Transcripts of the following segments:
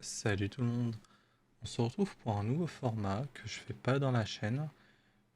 Salut tout le monde, on se retrouve pour un nouveau format que je fais pas dans la chaîne,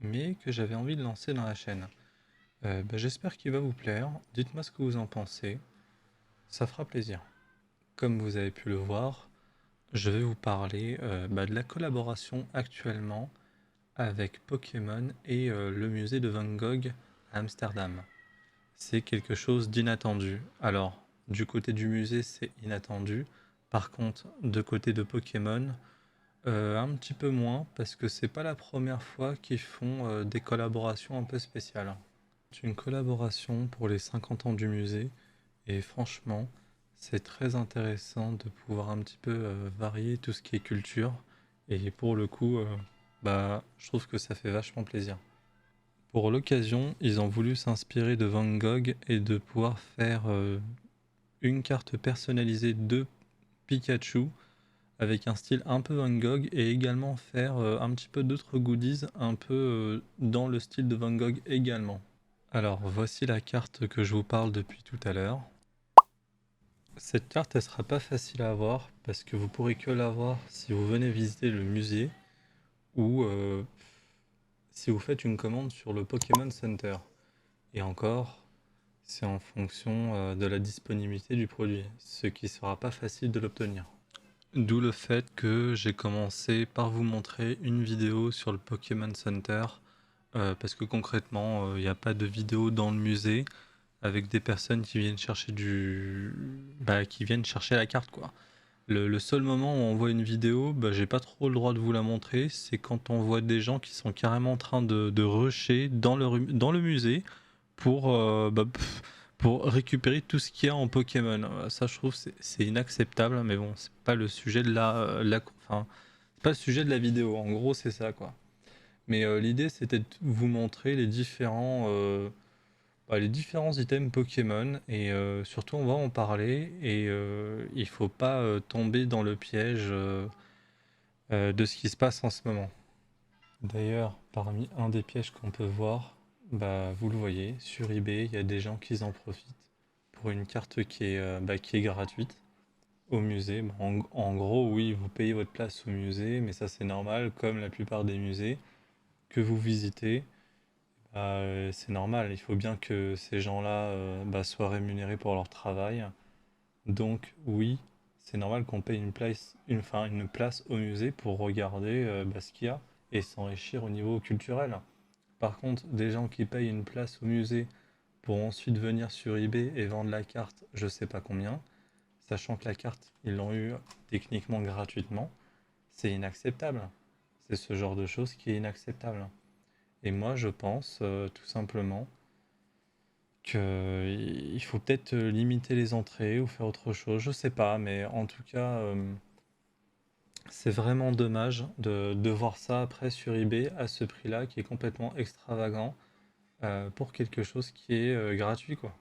mais que j'avais envie de lancer dans la chaîne. J'espère qu'il va vous plaire, dites-moi ce que vous en pensez, ça fera plaisir. Comme vous avez pu le voir, je vais vous parler de la collaboration actuellement avec Pokémon et le musée de Van Gogh à Amsterdam. C'est quelque chose d'inattendu. Alors, du côté du musée, c'est inattendu. Par contre, de côté de Pokémon, un petit peu moins, parce que c'est pas la première fois qu'ils font des collaborations un peu spéciales. C'est une collaboration pour les 50 ans du musée, et franchement, c'est très intéressant de pouvoir un petit peu varier tout ce qui est culture, et pour le coup, je trouve que ça fait vachement plaisir. Pour l'occasion, ils ont voulu s'inspirer de Van Gogh et de pouvoir faire une carte personnalisée de Pikachu avec un style un peu Van Gogh et également faire un petit peu d'autres goodies un peu dans le style de Van Gogh également. Alors voici la carte que je vous parle depuis tout à l'heure. Cette carte elle sera pas facile à avoir parce que vous pourrez que l'avoir si vous venez visiter le musée ou si vous faites une commande sur le Pokémon Center. Et encore, c'est en fonction de la disponibilité du produit, ce qui sera pas facile de l'obtenir. D'où le fait que j'ai commencé par vous montrer une vidéo sur le Pokémon Center, parce que concrètement, il n'y a pas de vidéo dans le musée avec des personnes qui viennent chercher qui viennent chercher la carte quoi. Le seul moment où on voit une vidéo, j'ai pas trop le droit de vous la montrer, c'est quand on voit des gens qui sont carrément en train de rusher dans le musée pour, pour récupérer tout ce qu'il y a en Pokémon. Ça, je trouve, c'est inacceptable, mais bon, c'est pas le sujet de enfin, c'est pas le sujet de la vidéo. En gros, c'est ça, quoi. Mais l'idée, c'était de vous montrer les différents items Pokémon, et surtout, on va en parler, et il faut pas tomber dans le piège de ce qui se passe en ce moment. D'ailleurs, parmi un des pièges qu'on peut voir, vous le voyez, sur eBay, il y a des gens qui en profitent pour une carte qui est gratuite au musée. En gros, oui, vous payez votre place au musée, mais ça c'est normal, comme la plupart des musées que vous visitez. C'est normal, il faut bien que ces gens-là soient rémunérés pour leur travail. Donc oui, c'est normal qu'on paye une place au musée pour regarder ce qu'il y a et s'enrichir au niveau culturel. Par contre, des gens qui payent une place au musée pour ensuite venir sur eBay et vendre la carte, je sais pas combien, sachant que la carte, ils l'ont eu techniquement gratuitement, c'est inacceptable. C'est ce genre de choses qui est inacceptable. Et moi, je pense tout simplement qu'il faut peut-être limiter les entrées ou faire autre chose, je sais pas, mais en tout cas, c'est vraiment dommage de voir ça après sur eBay à ce prix-là qui est complètement extravagant pour quelque chose qui est gratuit, quoi.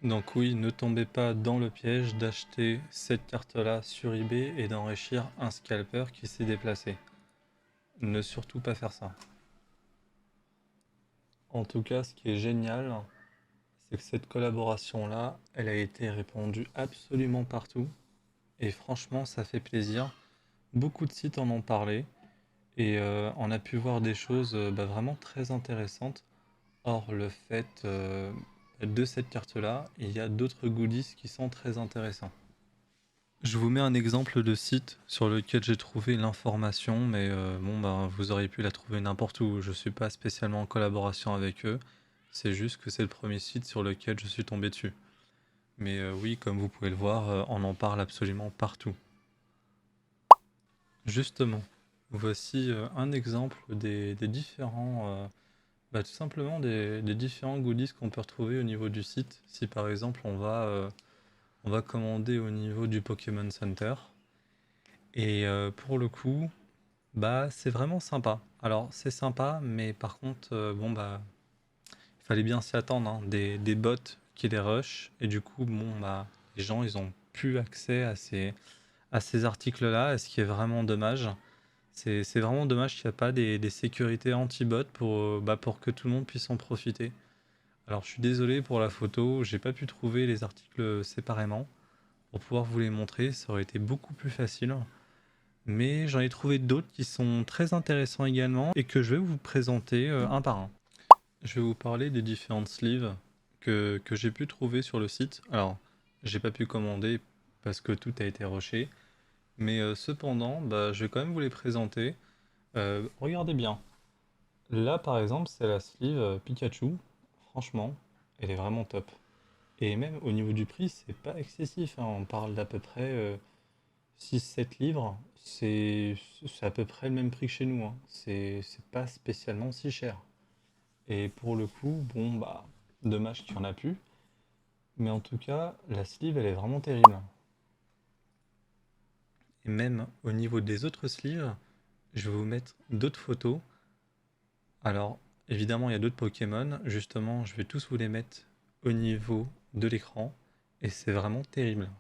Donc oui, ne tombez pas dans le piège d'acheter cette carte-là sur eBay et d'enrichir un scalper qui s'est déplacé. Ne surtout pas faire ça. En tout cas, ce qui est génial, c'est que cette collaboration-là, elle a été répandue absolument partout. Et franchement, ça fait plaisir. Beaucoup de sites en ont parlé. Et on a pu voir des choses vraiment très intéressantes. Or, le fait de cette carte-là, il y a d'autres goodies qui sont très intéressants. Je vous mets un exemple de site sur lequel j'ai trouvé l'information, mais vous auriez pu la trouver n'importe où. Je suis pas spécialement en collaboration avec eux. C'est juste que c'est le premier site sur lequel je suis tombé dessus. Mais oui, comme vous pouvez le voir, on en parle absolument partout. Justement, voici un exemple des différents, tout simplement des différents goodies qu'on peut retrouver au niveau du site. Si par exemple on va commander au niveau du Pokémon Center, et pour le coup, c'est vraiment sympa. Alors c'est sympa, mais par contre, il fallait bien s'y attendre, hein, des bots qui les rush, et du coup, les gens ils ont plus accès à ces articles-là, ce qui est vraiment dommage. C'est vraiment dommage qu'il n'y a pas des sécurités anti-bot pour que tout le monde puisse en profiter. Alors je suis désolé pour la photo, j'ai pas pu trouver les articles séparément. pour pouvoir vous les montrer, ça aurait été beaucoup plus facile. Mais j'en ai trouvé d'autres qui sont très intéressants également et que je vais vous présenter un par un. Je vais vous parler des différentes sleeves que j'ai pu trouver sur le site. Alors, j'ai pas pu commander parce que tout a été rushé, mais cependant, bah, je vais quand même vous les présenter. Regardez bien. Là, par exemple, c'est la sleeve Pikachu. Franchement, elle est vraiment top. Et même au niveau du prix, c'est pas excessif, hein. On parle d'à peu près 6-7 livres. C'est à peu près le même prix que chez nous, hein. C'est pas spécialement si cher. Et pour le coup, bon, bah, dommage qu'il n'y en a plus. Mais en tout cas, la sleeve, elle est vraiment terrible. Et même au niveau des autres sleeves, je vais vous mettre d'autres photos. Alors, évidemment, il y a d'autres Pokémon. Justement, je vais tous vous les mettre au niveau de l'écran. Et c'est vraiment terrible.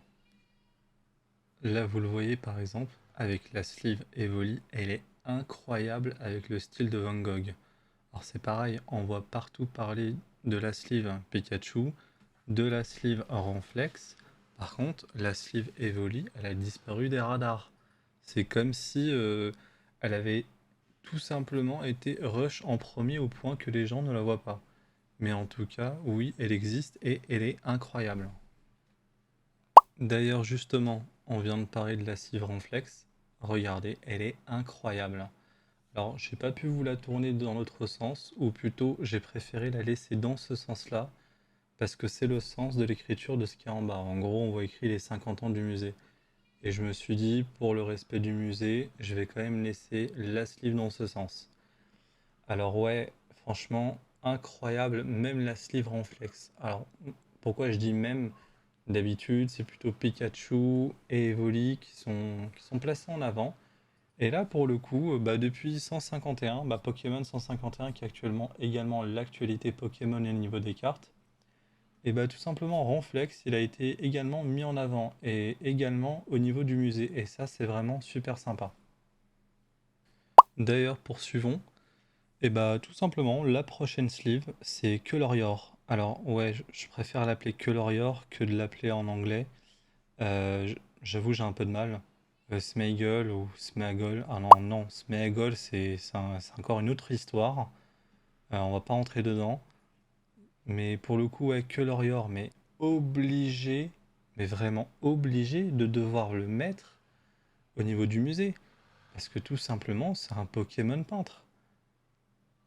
Là, vous le voyez par exemple, avec la sleeve Evoli, elle est incroyable avec le style de Van Gogh. Alors c'est pareil, on voit partout parler de la sleeve Pikachu, de la sleeve Ronflex. Par contre, la sleeve Evoli, elle a disparu des radars. C'est comme si elle avait tout simplement été rush en premier au point que les gens ne la voient pas. Mais en tout cas, oui, elle existe et elle est incroyable. D'ailleurs, justement, on vient de parler de la sleeve Ronflex. Regardez, elle est incroyable. Alors, j'ai pas pu vous la tourner dans l'autre sens, ou plutôt, j'ai préféré la laisser dans ce sens-là, parce que c'est le sens de l'écriture de ce qu'il y a en bas. En gros, on voit écrit les 50 ans du musée. Et je me suis dit, pour le respect du musée, je vais quand même laisser la sleeve dans ce sens. Alors ouais, franchement, incroyable, même la sleeve Ronflex. Alors, pourquoi je dis même? D'habitude, c'est plutôt Pikachu et Evoli qui sont placés en avant. Et là, pour le coup, bah, depuis 151, bah, Pokémon 151, qui est actuellement également l'actualité Pokémon au niveau des cartes, et bah, tout simplement, Ronflex, il a été également mis en avant, et également au niveau du musée. Et ça, c'est vraiment super sympa. D'ailleurs, poursuivons. Et bah, tout simplement, la prochaine sleeve, c'est Colorior. Alors, ouais, je préfère l'appeler Colorior que de l'appeler en anglais. J'avoue, j'ai un peu de mal. Smeagol ou Smeagol. Ah non, non, Smeagol, c'est encore une autre histoire. On va pas rentrer dedans. Mais pour le coup, ouais, que Lorior, mais obligé, mais vraiment obligé de devoir le mettre au niveau du musée. Parce que tout simplement, c'est un Pokémon peintre.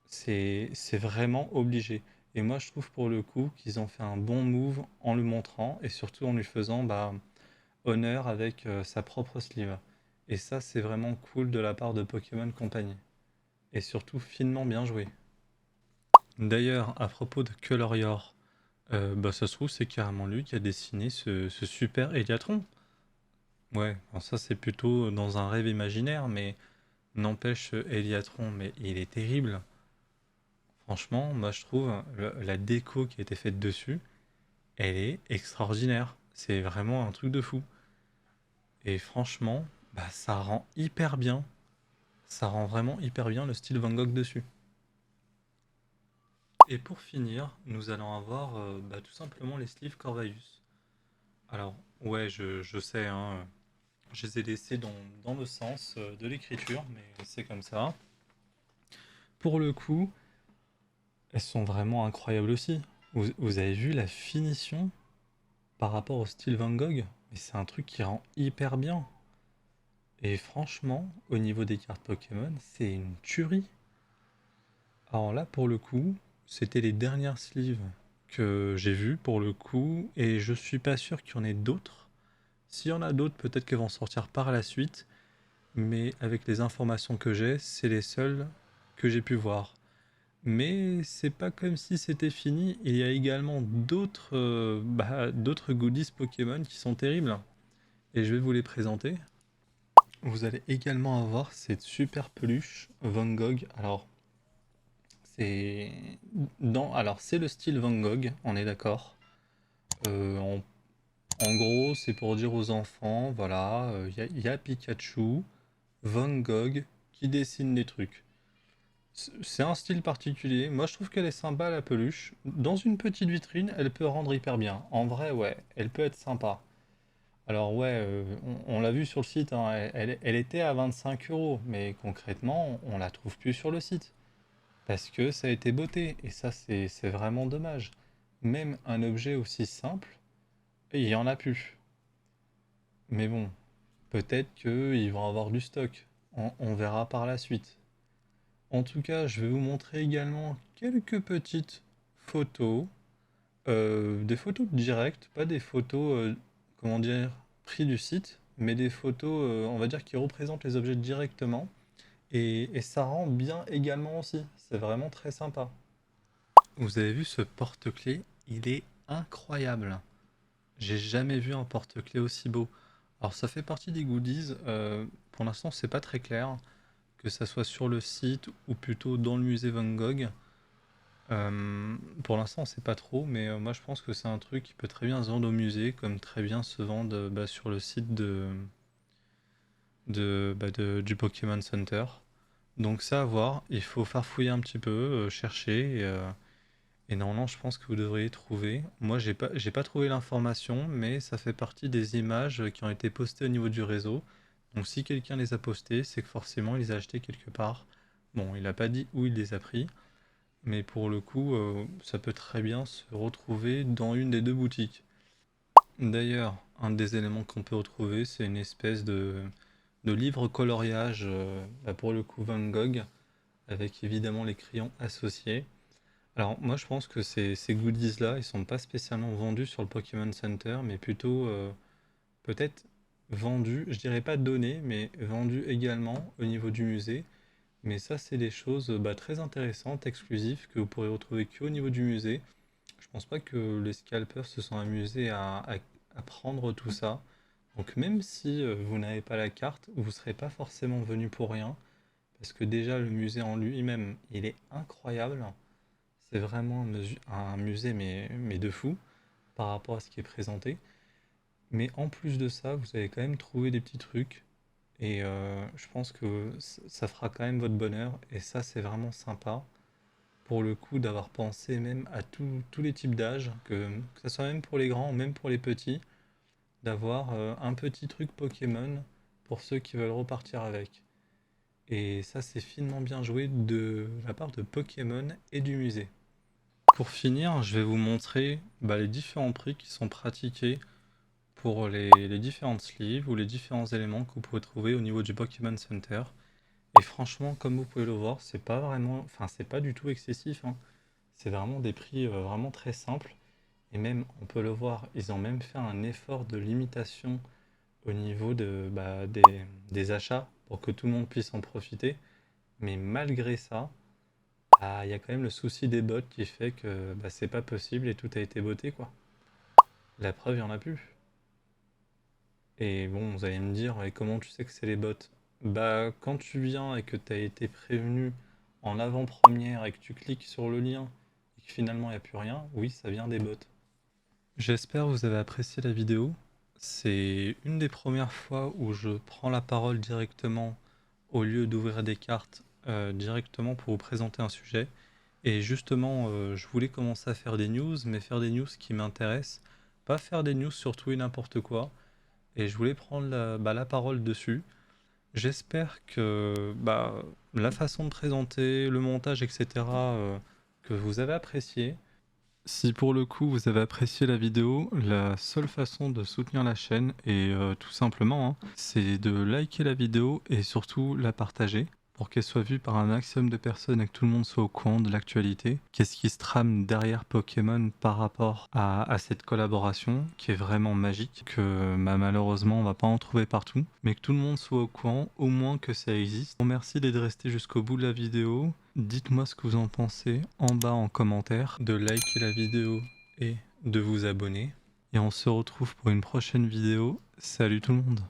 C'est vraiment obligé. Et moi, je trouve pour le coup qu'ils ont fait un bon move en le montrant et surtout en lui faisant bah, honneur avec sa propre sleeve. Et ça, c'est vraiment cool de la part de Pokémon Company. Et surtout finement bien joué. D'ailleurs, à propos de Colorior, bah ça se trouve, c'est carrément lui qui a dessiné ce super Eliatron. Ouais, bon, ça c'est plutôt dans un rêve imaginaire, mais n'empêche, Eliatron, mais il est terrible. Franchement, moi je trouve la déco qui a été faite dessus, elle est extraordinaire. C'est vraiment un truc de fou. Et franchement, bah, ça rend hyper bien. Ça rend vraiment hyper bien le style Van Gogh dessus. Et pour finir, nous allons avoir bah, tout simplement les sleeves Corvallis. Alors, ouais, je sais, hein, je les ai laissés dans le sens de l'écriture, mais c'est comme ça. Pour le coup, elles sont vraiment incroyables aussi. Vous avez vu la finition par rapport au style Van Gogh? Mais c'est un truc qui rend hyper bien. Et franchement, au niveau des cartes Pokémon, c'est une tuerie. Alors là, pour le coup, c'était les dernières sleeves que j'ai vues pour le coup, et je suis pas sûr qu'il y en ait d'autres. S'il y en a d'autres, peut-être qu'elles vont sortir par la suite, mais avec les informations que j'ai, c'est les seules que j'ai pu voir. Mais c'est pas comme si c'était fini, il y a également d'autres goodies Pokémon qui sont terribles, et je vais vous les présenter. Vous allez également avoir cette super peluche Van Gogh. C'est alors c'est le style Van Gogh, on est d'accord. Euh, en, en gros, c'est pour dire aux enfants, voilà, il y a Pikachu, Van Gogh qui dessine des trucs. C'est un style particulier. Moi, je trouve qu'elle est sympa, la peluche. Dans une petite vitrine, elle peut rendre hyper bien. En vrai, ouais, elle peut être sympa. Alors ouais, on l'a vu sur le site, hein, elle était à 25 euros, mais concrètement, on la trouve plus sur le site. Parce que ça a été botté, et ça c'est vraiment dommage. Même un objet aussi simple, il y en a plus. Mais bon, peut-être qu'ils vont avoir du stock. On verra par la suite. En tout cas, je vais vous montrer également quelques petites photos. Des photos directes, pas des photos, comment dire, pris du site, mais des photos, on va dire, qui représentent les objets directement. Et ça rend bien également aussi. C'est vraiment très sympa. Vous avez vu ce porte-clés? Il est incroyable. J'ai jamais vu un porte-clés aussi beau. Alors ça fait partie des goodies. Pour l'instant, c'est pas très clair, que ça soit sur le site ou plutôt dans le musée Van Gogh. Pour l'instant, on sait pas trop, mais moi je pense que c'est un truc qui peut très bien se vendre au musée, comme très bien se vendre sur le site du Pokémon Center. Donc ça à voir, il faut farfouiller un petit peu, chercher, et normalement je pense que vous devriez trouver. Moi j'ai pas trouvé l'information, mais ça fait partie des images qui ont été postées au niveau du réseau. Donc si quelqu'un les a postées, c'est que forcément il les a achetées quelque part. Bon, il n'a pas dit où il les a pris. Mais pour le coup, ça peut très bien se retrouver dans une des deux boutiques. D'ailleurs, un des éléments qu'on peut retrouver, c'est une espèce de livre coloriage, pour le coup Van Gogh, avec évidemment les crayons associés. Alors moi je pense que ces goodies-là, ils sont pas spécialement vendus sur le Pokémon Center, mais plutôt peut-être vendus, je dirais pas donnés, mais vendus également au niveau du musée. Mais ça, c'est des choses très intéressantes, exclusives, que vous pourrez retrouver qu'au niveau du musée. Je pense pas que les scalpers se sont amusés à prendre tout ça. Donc même si vous n'avez pas la carte, vous ne serez pas forcément venu pour rien. Parce que déjà, le musée en lui-même, il est incroyable. C'est vraiment un musée, mais de fou, par rapport à ce qui est présenté. Mais en plus de ça, vous allez quand même trouver des petits trucs. Et je pense que ça fera quand même votre bonheur. Et ça, c'est vraiment sympa. Pour le coup, d'avoir pensé même à tous les types d'âge, que ce soit même pour les grands, même pour les petits, d'avoir un petit truc Pokémon pour ceux qui veulent repartir avec. Et ça, c'est finement bien joué de la part de Pokémon et du musée. Pour finir, je vais vous montrer les différents prix qui sont pratiqués pour les différentes sleeves ou les différents éléments que vous pouvez trouver au niveau du Pokémon Center. Et franchement, comme vous pouvez le voir, c'est pas vraiment, enfin c'est pas du tout excessif, hein. C'est vraiment des prix vraiment très simples. Et même, on peut le voir, ils ont même fait un effort de limitation au niveau des achats pour que tout le monde puisse en profiter. Mais malgré ça, il y a quand même le souci des bots qui fait que c'est pas possible et tout a été botté quoi. La preuve, il y en a plus. Et bon, vous allez me dire, et comment tu sais que c'est les bots? Bah, quand tu viens et que tu as été prévenu en avant-première et que tu cliques sur le lien et que finalement il n'y a plus rien, oui, ça vient des bots. J'espère que vous avez apprécié la vidéo. C'est une des premières fois où je prends la parole directement au lieu d'ouvrir des cartes directement pour vous présenter un sujet. Et justement, je voulais commencer à faire des news, mais faire des news qui m'intéressent, pas faire des news sur tout et n'importe quoi. Et je voulais prendre la parole dessus. J'espère que la façon de présenter, le montage, etc., que vous avez apprécié. Si pour le coup vous avez apprécié la vidéo, la seule façon de soutenir la chaîne est tout simplement, hein, c'est de liker la vidéo et surtout la partager pour qu'elle soit vue par un maximum de personnes et que tout le monde soit au courant de l'actualité. Qu'est-ce qui se trame derrière Pokémon par rapport à cette collaboration qui est vraiment magique, que malheureusement on va pas en trouver partout, mais que tout le monde soit au courant, au moins que ça existe. Bon, merci d'être resté jusqu'au bout de la vidéo. Dites-moi ce que vous en pensez en bas en commentaire, de liker la vidéo et de vous abonner. Et on se retrouve pour une prochaine vidéo. Salut tout le monde!